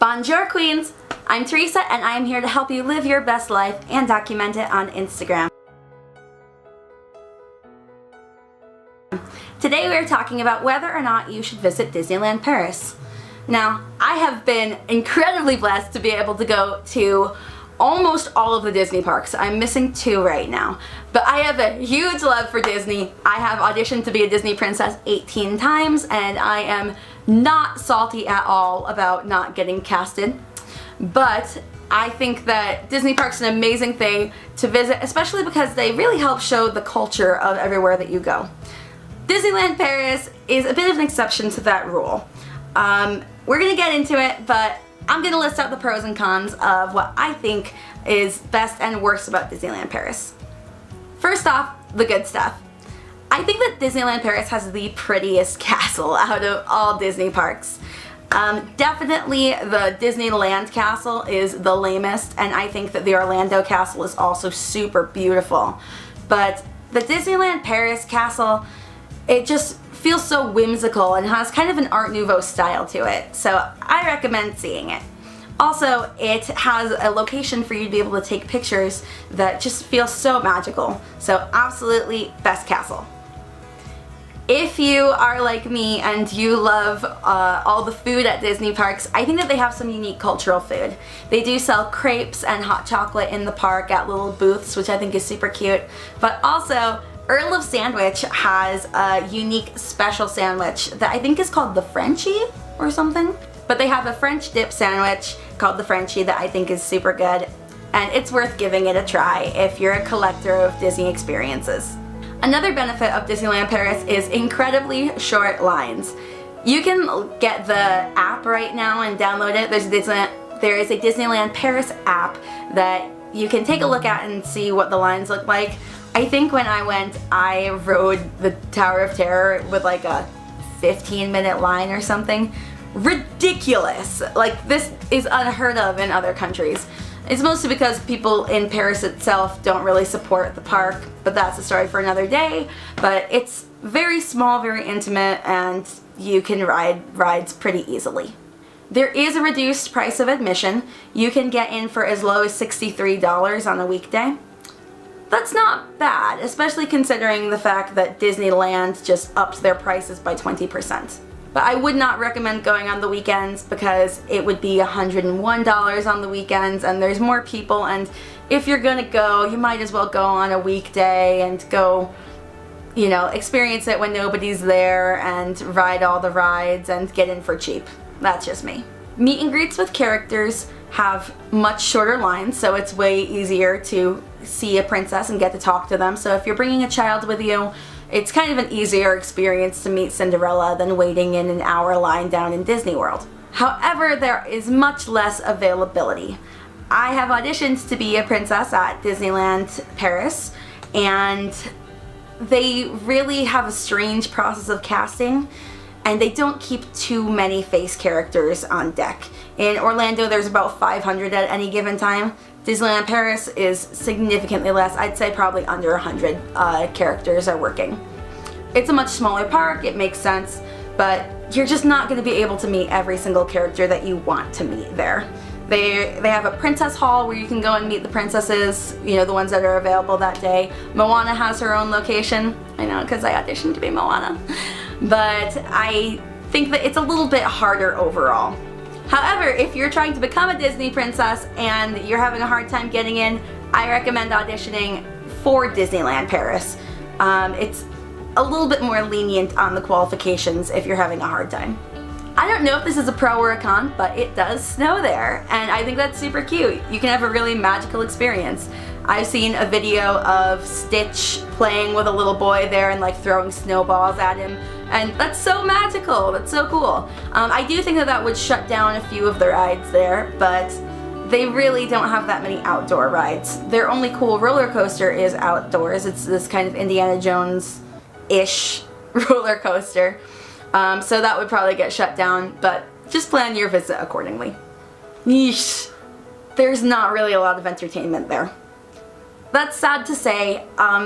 Bonjour Queens! I'm Teresa and I am here to help you live your best life and document it on Instagram. Today we are talking about whether or not you should visit Disneyland Paris. Now, I have been incredibly blessed to be able to go to almost all of the Disney parks. I'm missing 2 right now. But I have a huge love for Disney. I have auditioned to be a Disney princess 18 times and I am not salty at all about not getting casted. But I think that Disney parks are an amazing thing to visit, especially because they really help show the culture of everywhere that you go. Disneyland Paris is a bit of an exception to that rule. We're gonna get into it, but I'm gonna list out the pros and cons of what I think is best and worst about Disneyland Paris. First off, the good stuff. I think that Disneyland Paris has the prettiest castle out of all Disney parks. Definitely the Disneyland castle is the lamest, and I think that the Orlando castle is also super beautiful. But the Disneyland Paris castle, it just feels so whimsical and has kind of an Art Nouveau style to it, so I recommend seeing it. Also, it has a location for you to be able to take pictures that just feels so magical, so absolutely best castle. If you are like me and you love all the food at Disney parks, I think that they have some unique cultural food. They do sell crepes and hot chocolate in the park at little booths, which I think is super cute, but also Earl of Sandwich has a unique special sandwich that I think is called the Frenchie or something. But they have a French dip sandwich called the Frenchie that I think is super good, and it's worth giving it a try if you're a collector of Disney experiences. Another benefit of Disneyland Paris is incredibly short lines. You can get the app right now and download it. There is a Disneyland Paris app that you can take a look at and see what the lines look like. I think when I went, I rode the Tower of Terror with like a 15-minute line or something. Ridiculous! Like, this is unheard of in other countries. It's mostly because people in Paris itself don't really support the park, but that's a story for another day. But it's very small, very intimate, and you can ride rides pretty easily. There is a reduced price of admission. You can get in for as low as $63 on a weekday. That's not bad, especially considering the fact that Disneyland just upped their prices by 20%. But I would not recommend going on the weekends because it would be $101 on the weekends and there's more people, and if you're gonna go, you might as well go on a weekday and go, you know, experience it when nobody's there and ride all the rides and get in for cheap. That's just me. Meet and greets with characters have much shorter lines, so it's way easier to see a princess and get to talk to them. So if you're bringing a child with you, it's kind of an easier experience to meet Cinderella than waiting in an hour line down in Disney World. However, there is much less availability. I have auditioned to be a princess at Disneyland Paris, and they really have a strange process of casting, and they don't keep too many face characters on deck. In Orlando, there's about 500 at any given time. Disneyland Paris is significantly less. I'd say probably under 100 characters are working. It's a much smaller park, it makes sense, but you're just not going to be able to meet every single character that you want to meet there. They have a princess hall where you can go and meet the princesses, you know, the ones that are available that day. Moana has her own location. I know, because I auditioned to be Moana. But I think that it's a little bit harder overall. However, if you're trying to become a Disney princess and you're having a hard time getting in, I recommend auditioning for Disneyland Paris. It's a little bit more lenient on the qualifications if you're having a hard time. I don't know if this is a pro or a con, but it does snow there, and I think that's super cute. You can have a really magical experience. I've seen a video of Stitch playing with a little boy there and like throwing snowballs at him, and that's so magical, that's so cool. I do think that that would shut down a few of the rides there, but they really don't have that many outdoor rides. Their only cool roller coaster is outdoors. It's this kind of Indiana Jones-ish roller coaster. So that would probably get shut down, but just plan your visit accordingly. Yeesh. There's not really a lot of entertainment there. That's sad to say.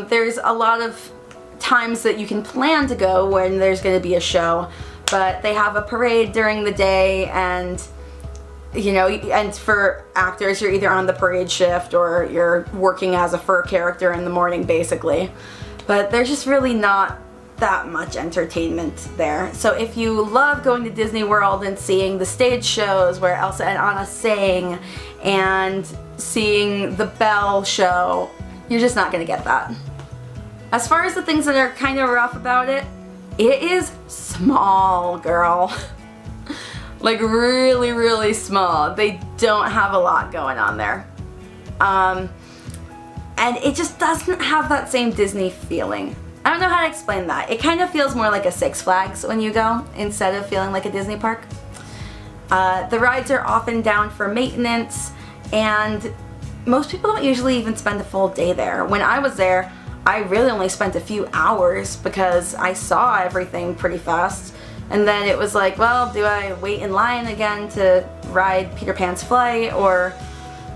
There's a lot of times that you can plan to go when there's going to be a show, but they have a parade during the day, and you know, and for actors, you're either on the parade shift or you're working as a fur character in the morning, basically. But there's just really not that much entertainment there. So if you love going to Disney World and seeing the stage shows where Elsa and Anna sing and seeing the Belle show, you're just not gonna get that. As far as the things that are kind of rough about it, it is small, girl. Like really, really small. They don't have a lot going on there. And it just doesn't have that same Disney feeling. I don't know how to explain that. It kind of feels more like a Six Flags when you go, instead of feeling like a Disney park. The rides are often down for maintenance, and most people don't usually even spend a full day there. When I was there, I really only spent a few hours because I saw everything pretty fast. And then it was like, well, do I wait in line again to ride Peter Pan's Flight, or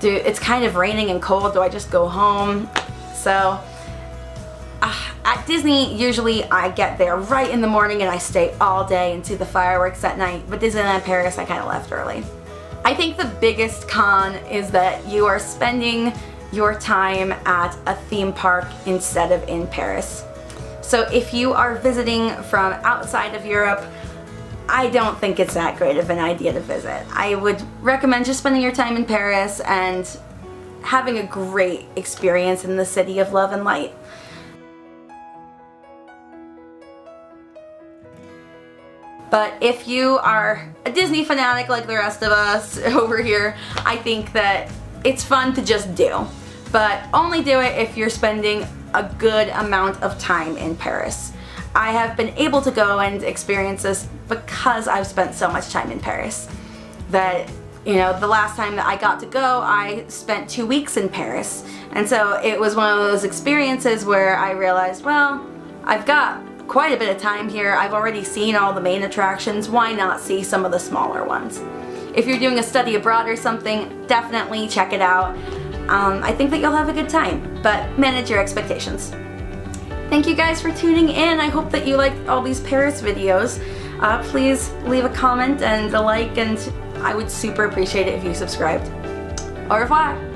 it's kind of raining and cold, do I just go home? So at Disney, usually I get there right in the morning and I stay all day and see the fireworks at night, but Disneyland Paris, I kind of left early. I think the biggest con is that you are spending your time at a theme park instead of in Paris. So if you are visiting from outside of Europe, I don't think it's that great of an idea to visit. I would recommend just spending your time in Paris and having a great experience in the City of Love and Light. But if you are a Disney fanatic like the rest of us over here, I think that it's fun to just do. But only do it if you're spending a good amount of time in Paris. I have been able to go and experience this because I've spent so much time in Paris. That, you know, the last time that I got to go, I spent 2 weeks in Paris. And so it was one of those experiences where I realized, well, I've got quite a bit of time here. I've already seen all the main attractions. Why not see some of the smaller ones? If you're doing a study abroad or something, definitely check it out. I think that you'll have a good time, but manage your expectations. Thank you guys for tuning in. I hope that you liked all these Paris videos. Please leave a comment and a like, and I would super appreciate it if you subscribed. Au revoir!